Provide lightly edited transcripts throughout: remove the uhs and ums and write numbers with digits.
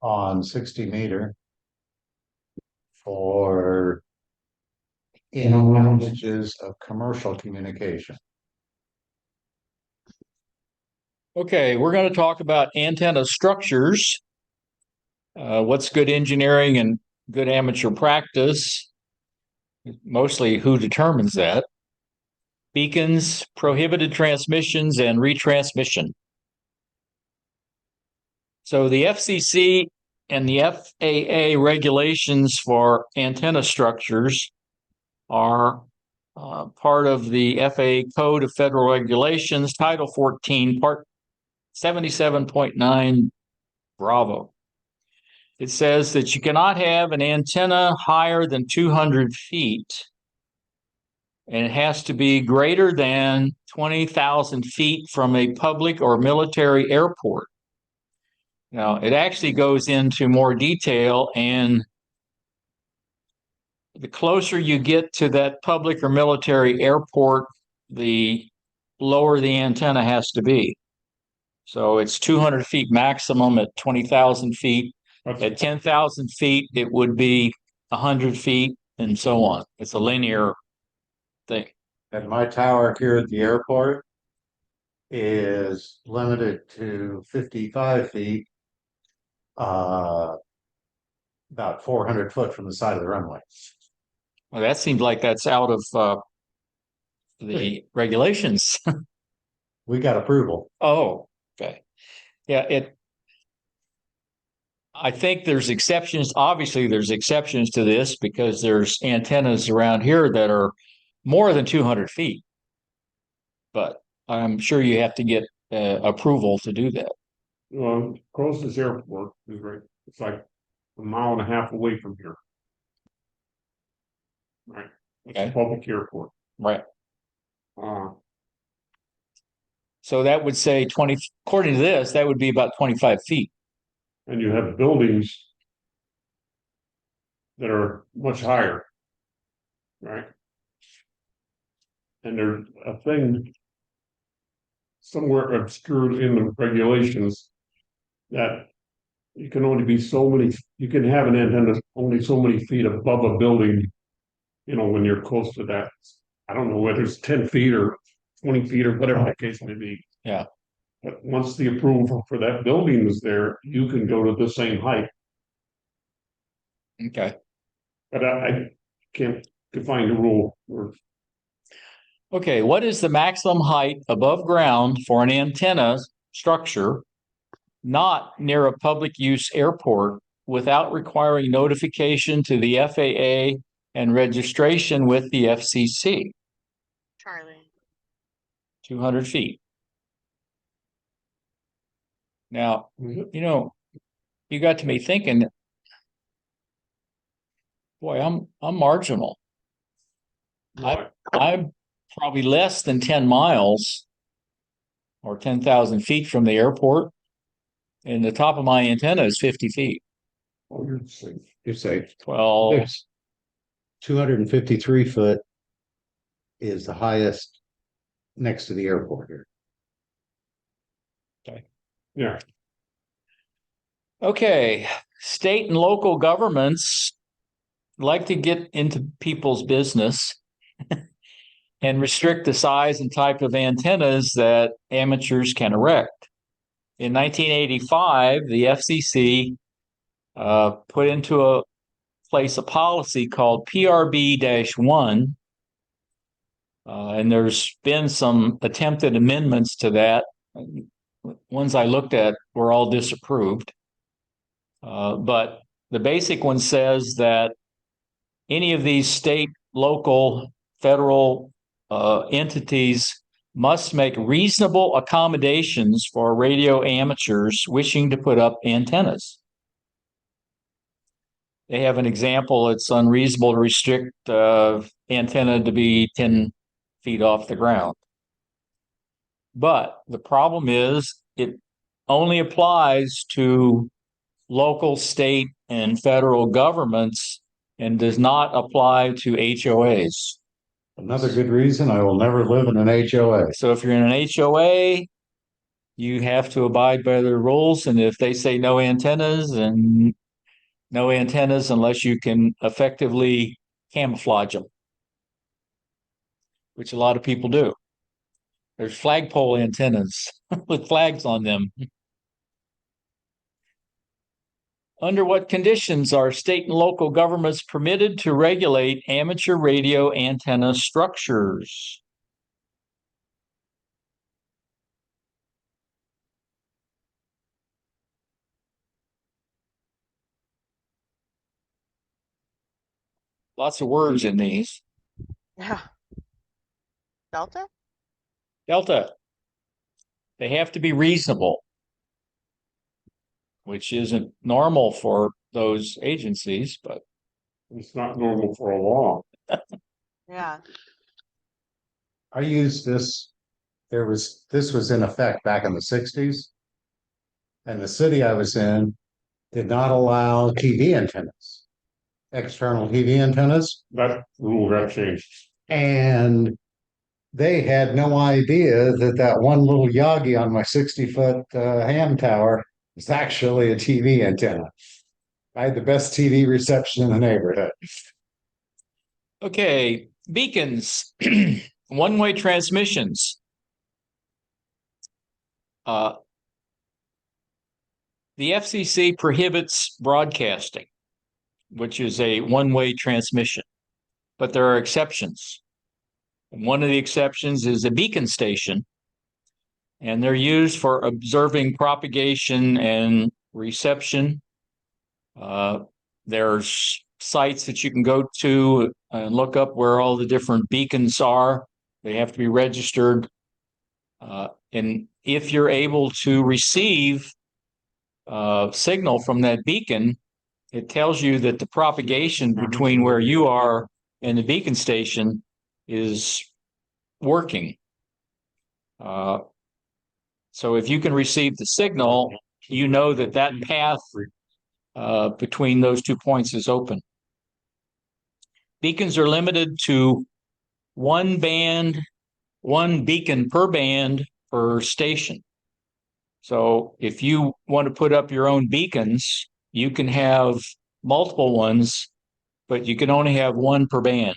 on 60 meter for any usages of commercial communication. Okay, we're going to talk about antenna structures. What's good engineering and good amateur practice? Mostly who determines that? Beacons, prohibited transmissions, and retransmission. So the FCC and the FAA regulations for antenna structures are part of the FAA Code of Federal Regulations, Title 14, Part 77.9 Bravo. It says that you cannot have an antenna higher than 200 feet, and it has to be greater than 20,000 feet from a public or military airport. Now, it actually goes into more detail, and the closer you get to that public or military airport, the lower the antenna has to be. So it's 200 feet maximum at 20,000 feet. At 10,000 feet, it would be 100 feet and so on. It's a linear thing. And my tower here at the airport is limited to 55 feet, about 400 foot from the side of the runway. Well, that seems like that's out of the regulations. We got approval. Oh, okay. Yeah, I think there's exceptions. Obviously, there's exceptions to this because there's antennas around here that are more than 200 feet. But I'm sure you have to get approval to do that. Well, closest airport is right. It's like a mile and a half away from here. Right. It's a public airport. Right. Uh, So that would say 20, according to this, that would be about 25 feet. and you have buildings that are much higher. Right. And there's a thing somewhere obscured in the regulations that you can only be so many, you can have an antenna only so many feet above a building, when you're close to that. I don't know whether it's 10 feet or 20 feet or whatever the case may be. Yeah. But once the approval for that building is there, you can go to the same height. Okay. But I can't define the rule. Okay, what is the maximum height above ground for an antenna structure not near a public use airport without requiring notification to the FAA and registration with the FCC? Charlie. 200 feet. Now, you got to me thinking, boy, I'm marginal. I'm probably less than 10 miles or 10,000 feet from the airport, and the top of my antenna is 50 feet. Oh, you're safe. You're safe. 12. There's 253 foot is the highest next to the airport here. Okay. Yeah. Okay. State and local governments like to get into people's business and restrict the size and type of antennas that amateurs can erect. In 1985, the FCC put into place a policy called PRB-1, and there's been some attempted amendments to that. Ones I looked at were all disapproved. But the basic one says that any of these state, local, federal entities must make reasonable accommodations for radio amateurs wishing to put up antennas. They have an example. It's unreasonable to restrict antenna to be 10 feet off the ground. But the problem is it only applies to local, state, and federal governments and does not apply to HOAs. Another good reason I will never live in an HOA. So if you're in an HOA, you have to abide by their rules. And if they say no antennas, and no antennas unless you can effectively camouflage them, which a lot of people do. There's flagpole antennas with flags on them. Under what conditions are state and local governments permitted to regulate amateur radio antenna structures? Lots of words in these. Yeah. Delta? Delta. They have to be reasonable, which isn't normal for those agencies, but It's not normal for a law. Yeah. I used this, this was in effect back in the sixties. And the city I was in did not allow TV antennas, external TV antennas. That rule got changed. And they had no idea that that one little Yagi on my 60-foot ham tower is actually a TV antenna. I had the best TV reception in the neighborhood. okay. Beacons, one-way transmissions. The FCC prohibits broadcasting, which is a one-way transmission, but there are exceptions. And one of the exceptions is a beacon station, and they're used for observing propagation and reception. There's sites that you can go to and look up where all the different beacons are. They have to be registered. And if you're able to receive signal from that beacon, it tells you that the propagation between where you are and the beacon station is working. So if you can receive the signal, you know that that path between those 2 points is open. Beacons are limited to one beacon per band per station. So if you want to put up your own beacons, you can have multiple ones, but you can only have one per band.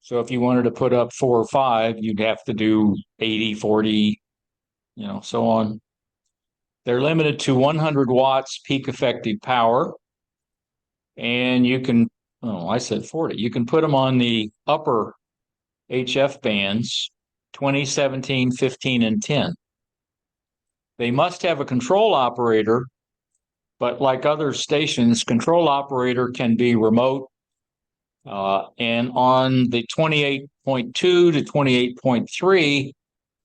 So if you wanted to put up 4 or 5, you'd have to do 80, 40, so on. They're limited to 100 watts peak effective power. And you can, I said 40. You can put them on the upper HF bands, 20, 17, 15, and 10. They must have a control operator, but like other stations, control operator can be remote. And on the 28.2 to 28.3,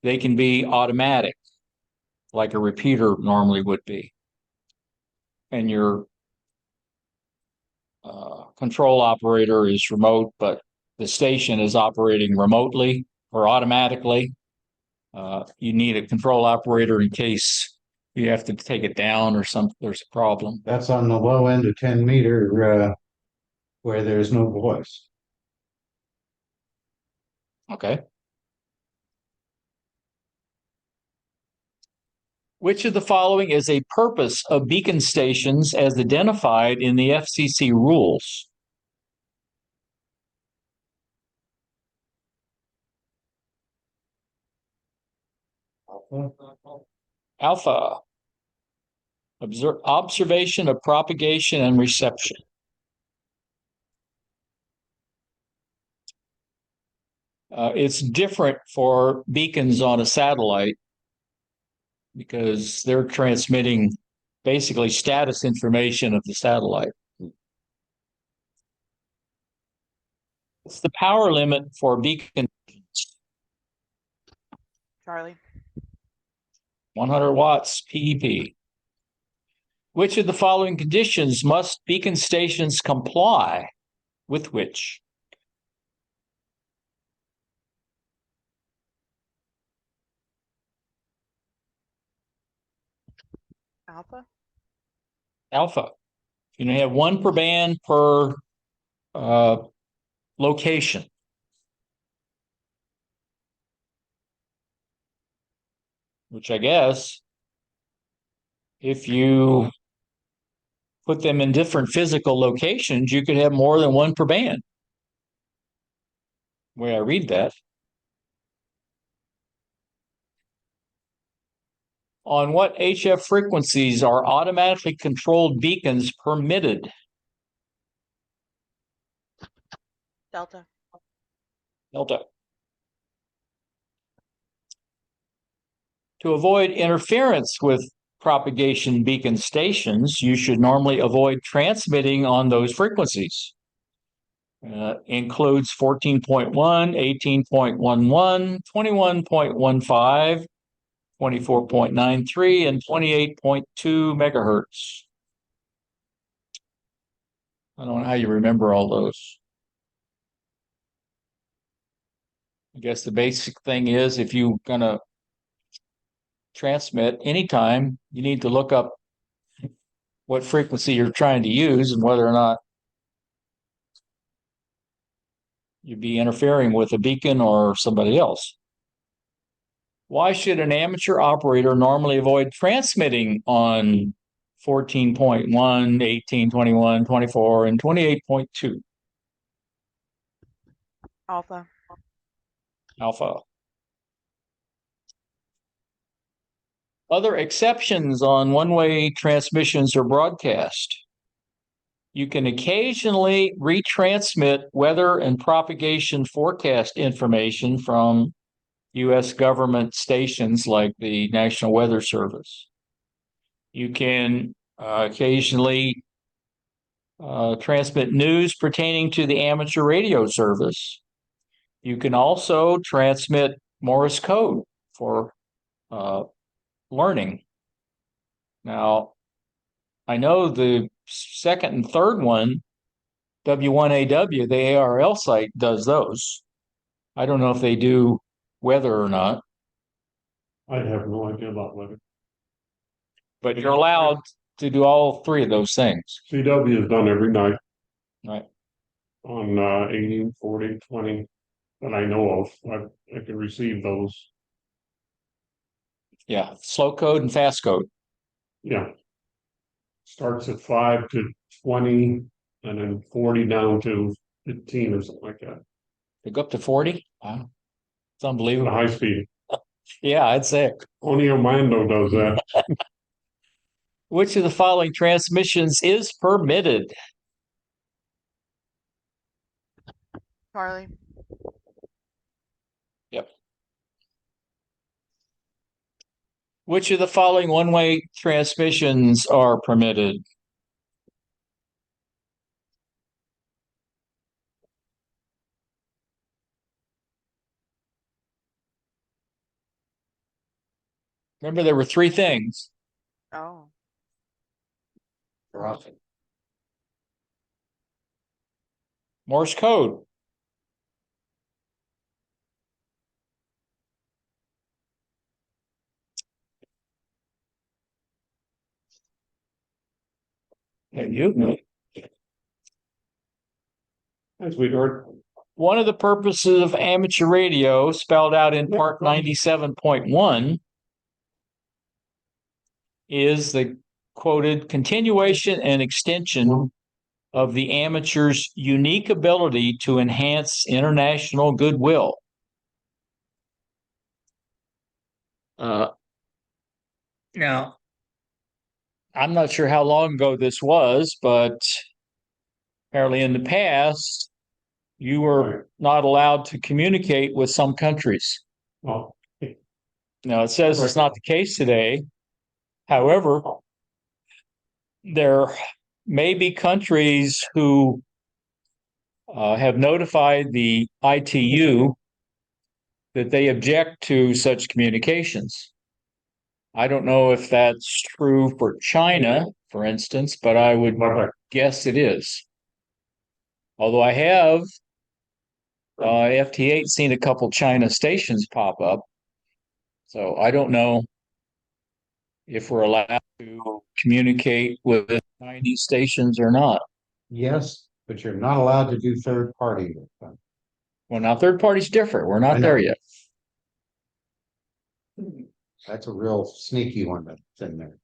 they can be automatic, like a repeater normally would be. And your control operator is remote, but the station is operating remotely or automatically. You need a control operator in case you have to take it down or there's a problem. That's on the low end of 10 meter where there's no voice. Okay. Which of the following is a purpose of beacon stations as identified in the FCC rules? Alpha. Observation of propagation and reception. It's different for beacons on a satellite because they're transmitting basically status information of the satellite. What's the power limit for beacon? Charlie. 100 watts PEP. Which of the following conditions must beacon stations comply with which? Alpha. Alpha. You have one per band per location. which I guess if you put them in different physical locations, you could have more than one per band. The way I read that. On what HF frequencies are automatically controlled beacons permitted? Delta. Delta. To avoid interference with propagation beacon stations, you should normally avoid transmitting on those frequencies. Includes 14.1, 18.11, 21.15, 24.93, and 28.2 megahertz. I don't know how you remember all those. I guess the basic thing is if you're going to transmit anytime, you need to look up what frequency you're trying to use and whether or not you'd be interfering with a beacon or somebody else. Why should an amateur operator normally avoid transmitting on 14.1, 18, 21, 24, and 28.2? Alpha. Alpha. Other exceptions on one-way transmissions or broadcast. You can occasionally retransmit weather and propagation forecast information from U.S. government stations like the National Weather Service. You can occasionally transmit news pertaining to the amateur radio service. You can also transmit Morse code for learning. Now, I know the second and third one, W1AW, the ARL site does those. I don't know if they do weather or not. I have no idea about weather. But you're allowed to do all three of those things. CW is done every night. Right. On 18, 40, 20 that I know of. I can receive those. Yeah, slow code and fast code. Yeah. Starts at 5 to 20 and then 40 down to 15 or something like that. They go up to 40? Wow. It's The unbelievable. high speed. Yeah, I'd say it. Only Orlando does that. Which of the following transmissions is permitted? Charlie. Yep. Which of the following one-way transmissions are permitted? Remember, there were three things. Oh. Morse code. Hey, you. As we heard. One of the purposes of amateur radio, spelled out in Part 97.1, is the quoted continuation and extension of the amateur's unique ability to enhance international goodwill. Now, I'm not sure how long ago this was, but apparently in the past, you were not allowed to communicate with some countries. Oh, Now, it says it's not the case today. However, there may be countries who have notified the ITU that they object to such communications. I don't know if that's true for China, for instance, but I would guess it is. Although I have FT8 seen a couple China stations pop up, so I don't know if we're allowed to communicate with Chinese stations or not. Yes, but you're not allowed to do third party with them. Well, now third party's different. We're not there yet. That's a real sneaky one that's in there.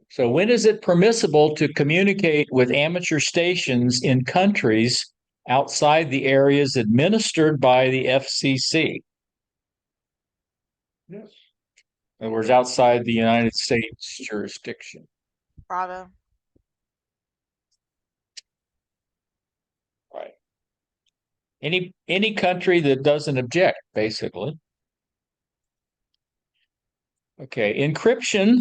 So when is it permissible to communicate with amateur stations in countries outside the areas administered by the FCC? Yes. In other words, outside the United States jurisdiction. Bravo. Right. Any country that doesn't object, basically. Okay, encryption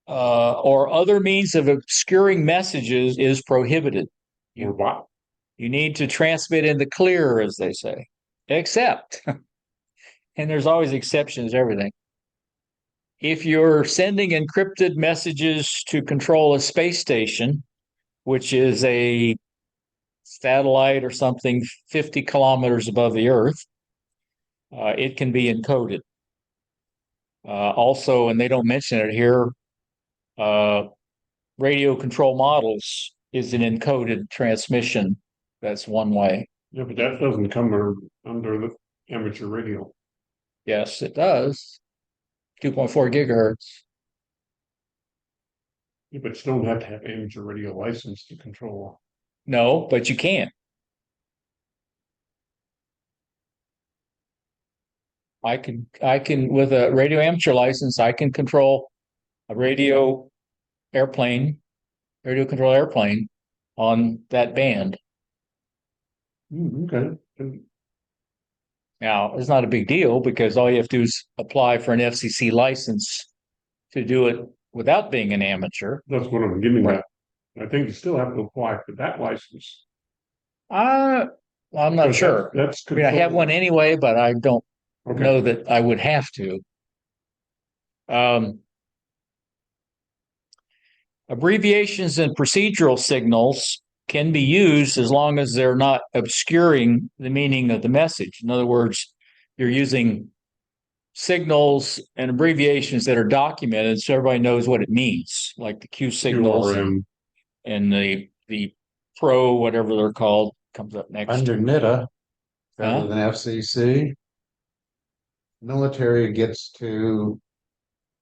or other means of obscuring messages is prohibited. Or what? You need to transmit in the clear, as they say, except, and there's always exceptions to everything. If you're sending encrypted messages to control a space station, which is a satellite or something 50 kilometers above the Earth, it can be encoded. Also, and they don't mention it here, radio control models is an encoded transmission. That's one way. Yeah, but that doesn't come under the amateur radio. Yes, it does. 2.4 gigahertz. Yeah, but you don't have to have amateur radio license to control. No, but you can. I can with a radio amateur license, I can control a radio control airplane on that band. Okay. And Now, it's not a big deal because all you have to do is apply for an FCC license to do it without being an amateur. that's what I'm getting Right. at. I think you still have to apply for that license. I'm not Because sure. That's I mean, I have one anyway, but I don't Okay. know that I would have to. Abbreviations and procedural signals can be used as long as they're not obscuring the meaning of the message. In other words, you're using signals and abbreviations that are documented so everybody knows what it means, like the Q signals and the pro, whatever they're called, comes up next. Under NITA, Huh? rather than FCC, military gets to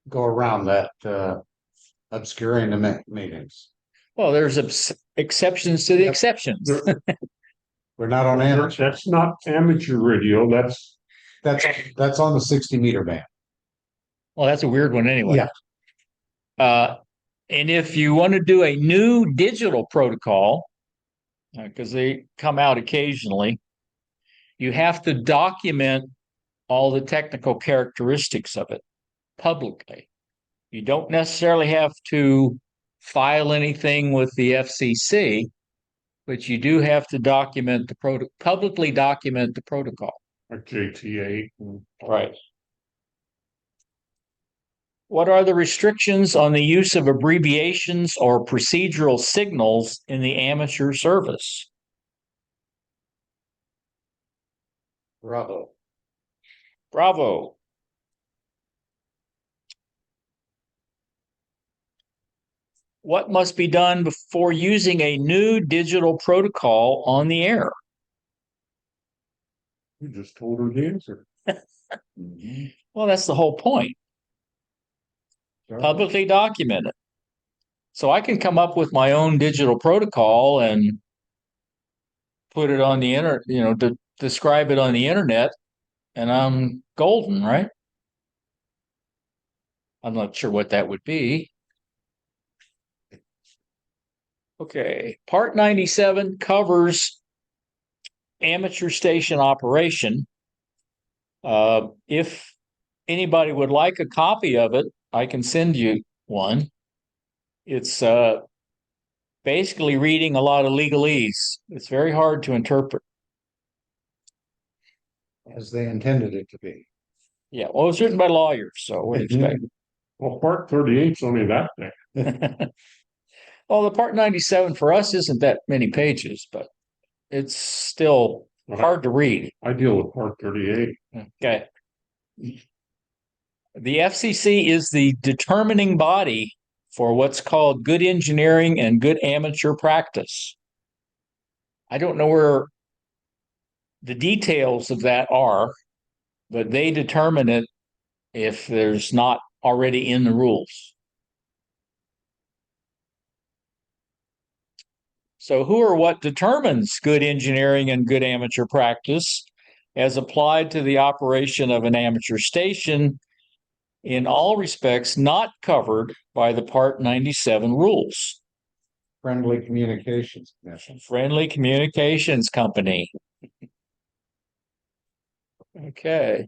go around that, obscuring the meetings. Well, there's exceptions to the Yep. exceptions. We're not on amateur. That's not amateur radio. That's That's on the 60-meter band. Well, that's a weird one anyway. Yeah. And if you want to do a new digital protocol, because they come out occasionally, you have to document all the technical characteristics of it publicly. You don't necessarily have to file anything with the FCC, but you do have to document publicly document the protocol. like JTA. Right. What are the restrictions on the use of abbreviations or procedural signals in the amateur service? Bravo. Bravo. What must be done before using a new digital protocol on the air? You just told her the answer. Well, that's the whole point. Sure. Publicly document it. So I can come up with my own digital protocol and put it on the internet, to describe it on the internet, and I'm golden, right? I'm not sure what that would be. Okay, Part 97 covers amateur station operation. If anybody would like a copy of it, I can send you one. It's basically reading a lot of legalese. It's very hard to interpret. As they intended it to be. Yeah, well, it was written by lawyers, so what do you expect? Well, Part 38's only that thing. Well, the Part 97 for us isn't that many pages, but it's still hard to read. I deal with Part 38. Okay. The FCC is the determining body for what's called good engineering and good amateur practice. I don't know where the details of that are, but they determine it if there's not already in the rules. So who or what determines good engineering and good amateur practice as applied to the operation of an amateur station in all respects not covered by the Part 97 rules? Friendly Communications Commission. Friendly Communications Company. Okay.